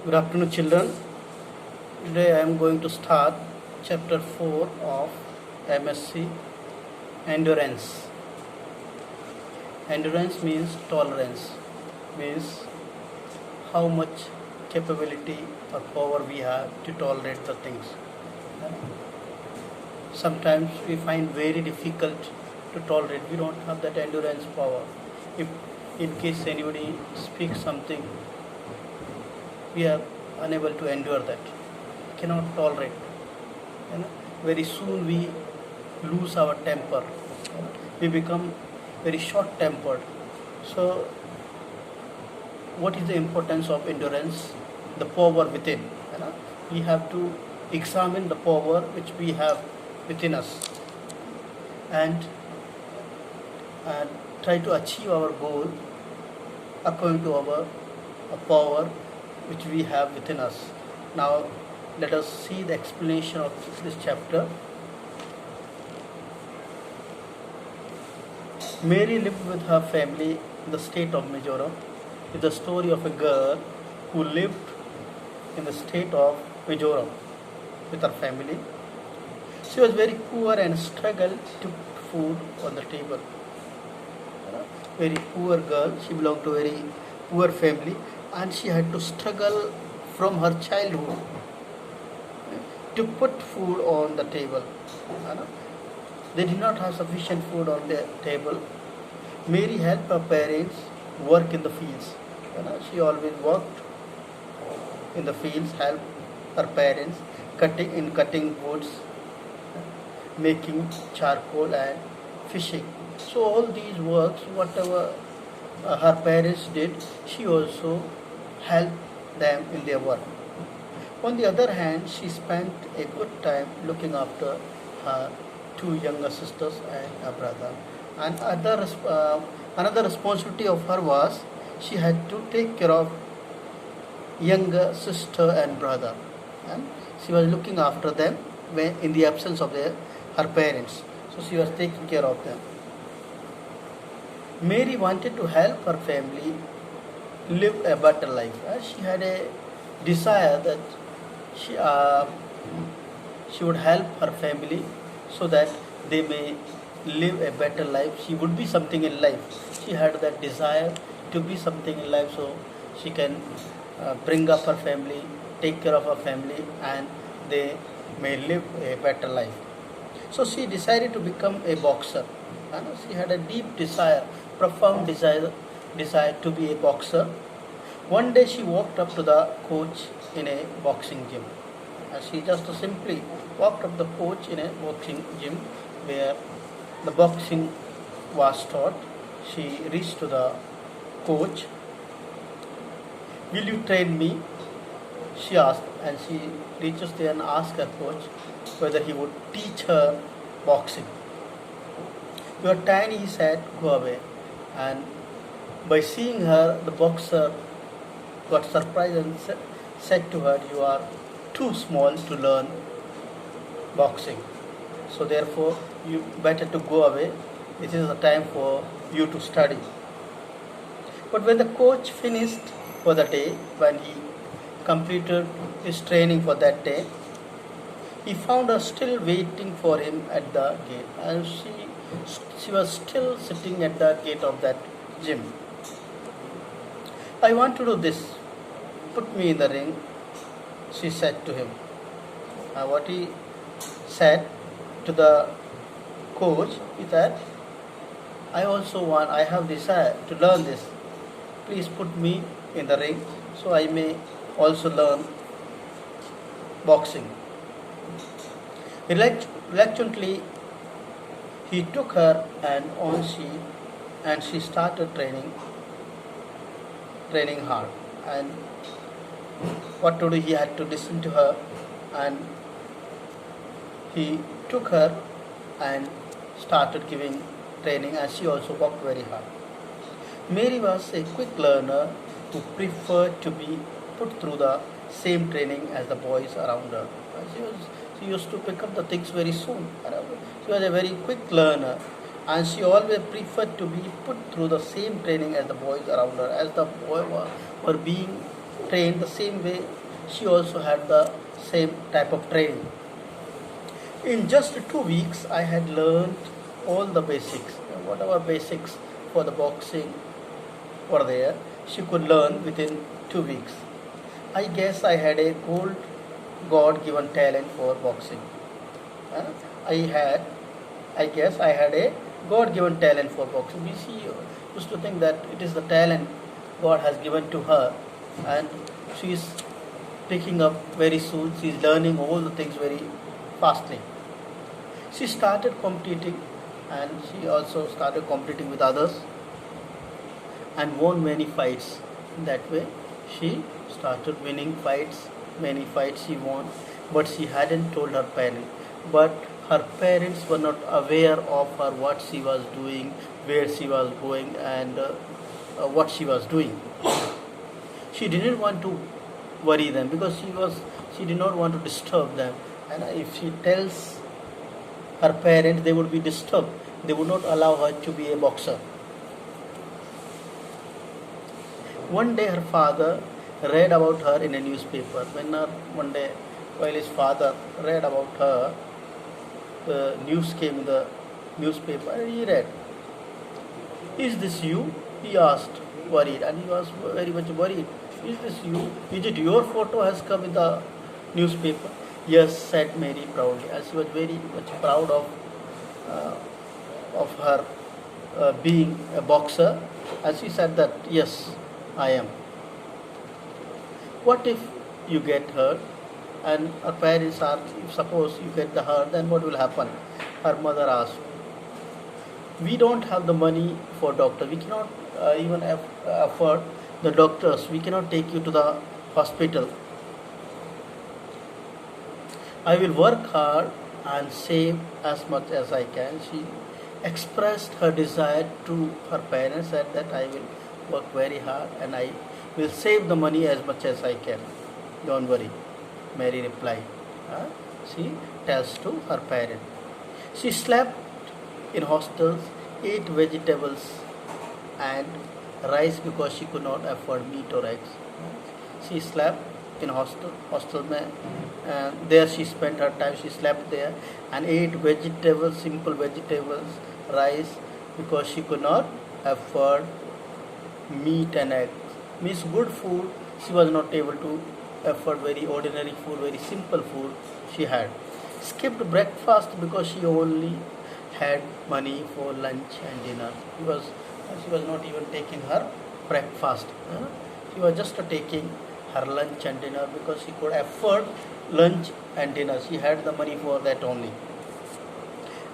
Good afternoon, children. Today I am going to start chapter 4 of MSc Endurance. Endurance means tolerance, means how much capability or power we have to tolerate the things. Sometimes we find very difficult to tolerate. We don't have that endurance power. If in case anybody speaks something, we are unable to endure that, cannot tolerate. Very soon we lose our temper, we become very short tempered. So what is the importance of endurance? The power within. We have to examine the power which we have within us and try to achieve our goal according to our power which we have within us. Now let us see the explanation of this chapter. Mary lived with her family in the state of Mizoram. It's the story of a girl who lived in the state of Mizoram with her family. She was very poor and struggled to put food on the table. Very poor girl, she belonged to a very poor family and she had to struggle from her childhood to put food on the table. They did not have sufficient food on their table. Mary helped her parents work in the fields. She always worked in the fields, helped her parents cutting woods, making charcoal and fishing. So all these works, whatever her parents did, she also helped them in their work. On the other hand, she spent a good time looking after her two younger sisters and a brother. And another responsibility of her was she had to take care of younger sister and brother, and she was looking after them when in the absence of her parents. So she was taking care of them. Mary wanted to help her family live a better life. She had a desire that she would help her family so that they may live a better life. She would be something in life. She had that desire to be something in life so she can bring up her family, take care of her family, and they may live a better life. So she decided to become a boxer. She had a deep desire, profound desire to be a boxer. One day she walked up to the coach in a boxing gym. She just simply walked up the coach in a boxing gym where the boxing was taught. She reached to the coach. "Will you train me?" she asked, and she reaches there and asks her coach whether he would teach her boxing. "You are tiny," he said, "go away." And by seeing her, the boxer got surprised and said to her, "You are too small to learn boxing. So therefore, you better to go away. This is the time for you to study." But when the coach finished for the day, when he completed his training for that day, he found her still waiting for him at the gate, and she was still sitting at the gate of that gym. "I want to do this. Put me in the ring," she said to him. What he said to the coach is that, I have desire to learn this. Please put me in the ring so I may also learn boxing. Reluctantly, he took her and she started training hard. And what to do, he had to listen to her, and he took her and started giving training, and she also worked very hard. Mary was a quick learner who preferred to be put through the same training as the boys around her. She used to pick up the things very soon. She was a very quick learner, and she always preferred to be put through the same training as the boys around her. As the boys were being trained the same way, she also had the same type of training. In just 2 weeks, I had learned all the basics. Whatever basics for the boxing were there, she could learn within 2 weeks. I guess I had a God given talent for boxing. Uh, I had, I guess I had a God given talent for boxing. We see, used to think that it is the talent God has given to her, and she is picking up very soon. She is learning all the things very fastly. She started competing, and she also started competing with others and won many fights. That way, she started winning fights. Many fights she won, but she hadn't told her parents. But her parents were not aware of her, what she was doing, where she was going, and what she was doing. She didn't want to worry them because she did not want to disturb them. And if she tells her parents, they would be disturbed. They would not allow her to be a boxer. One day her father read about her in a newspaper. One day while his father read about her, the news came in the newspaper and he read, "Is this you?" He asked, worried, and he was very much worried. "Is this you? Is it your photo has come in the newspaper?" "Yes," said Mary proudly, and she was very much proud uh, of her being a boxer, and she said that, "Yes, I am." What if you get hurt? And her parents are, if suppose you get the hurt, then what will happen? Her mother asked. "We don't have the money for doctor. We cannot even afford the doctors. We cannot take you to the hospital. I will work hard and save as much as I can." She expressed her desire to her parents, said that I will work very hard and I will save the money as much as I can. "Don't worry," Mary replied. She tells to her parents. She slept in hostels, ate vegetables and rice because she could not afford meat or eggs. She slept in hostel mein, there she spent her time. She slept there and ate vegetables, simple vegetables, rice, because she could not afford meat and eggs. Means good food. She was not able to afford very ordinary food, very simple food she had. Skipped breakfast because she only had money for lunch and dinner. She was not even taking her breakfast. She was just taking her lunch and dinner because she could afford lunch and dinner. She had the money for that only.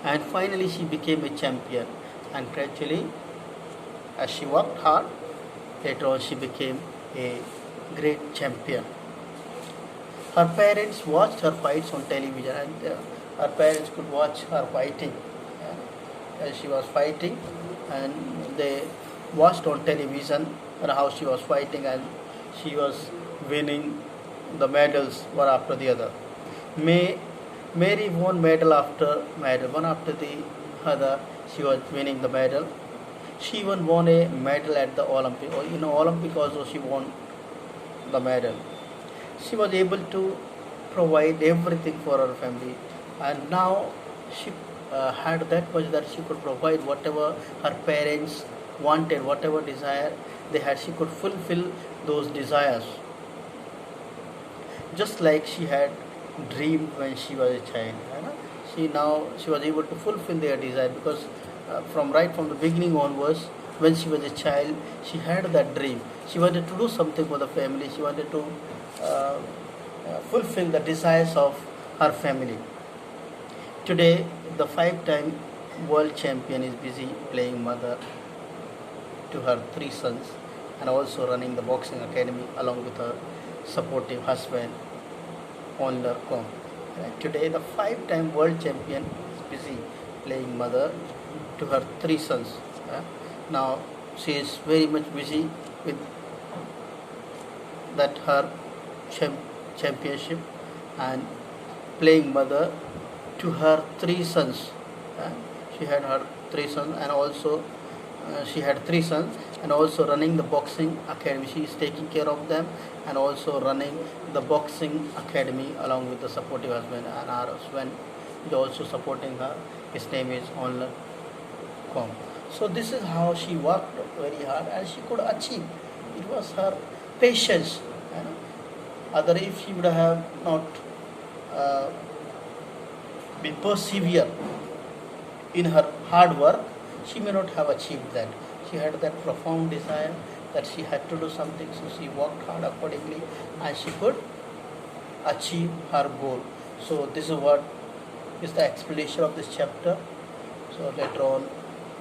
And finally she became a champion, and gradually as she worked hard, later on she became a great champion. Her parents watched her fights on television, and her parents could watch her fighting as she was fighting, and they watched on television and how she was fighting, and she was winning the medals one after the other. Mary won medal after medal, one after the other. She was winning the medal. She even won a medal at the Olympic, or Olympic also she won the medal. She was able to provide everything for her family, and now she had that much that she could provide whatever her parents wanted, whatever desire they had. She could fulfill those desires, just like she had dreamed when she was a child. She was able to fulfill their desire because from the beginning onwards, when she was a child, she had that dream. She wanted to do something for the family. She wanted to uh, fulfill the desires of her family. Today, the 5-time world champion is busy playing mother to her 3 sons and also running the boxing academy along with her supportive husband, Honor Kong. Today, the 5-time world champion is busy playing mother to her 3 sons. Now, she is very much busy with that her championship and playing mother to her 3 sons. She had her 3 sons, and also she had 3 sons, and also running the boxing academy. She is taking care of them and also running the boxing academy along with the supportive husband, and her husband is also supporting her. His name is Honor Kong. So this is how she worked very hard and she could achieve. It was her patience. You know. Other if she would have not uh, been persevere in her hard work, she may not have achieved that. She had that profound desire that she had to do something, so she worked hard accordingly and she could achieve her goal. So this is what is the explanation of this chapter. So later on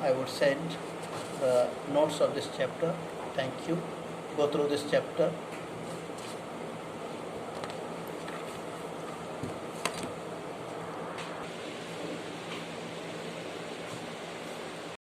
I would send the notes of this chapter. Thank you. Go through this chapter.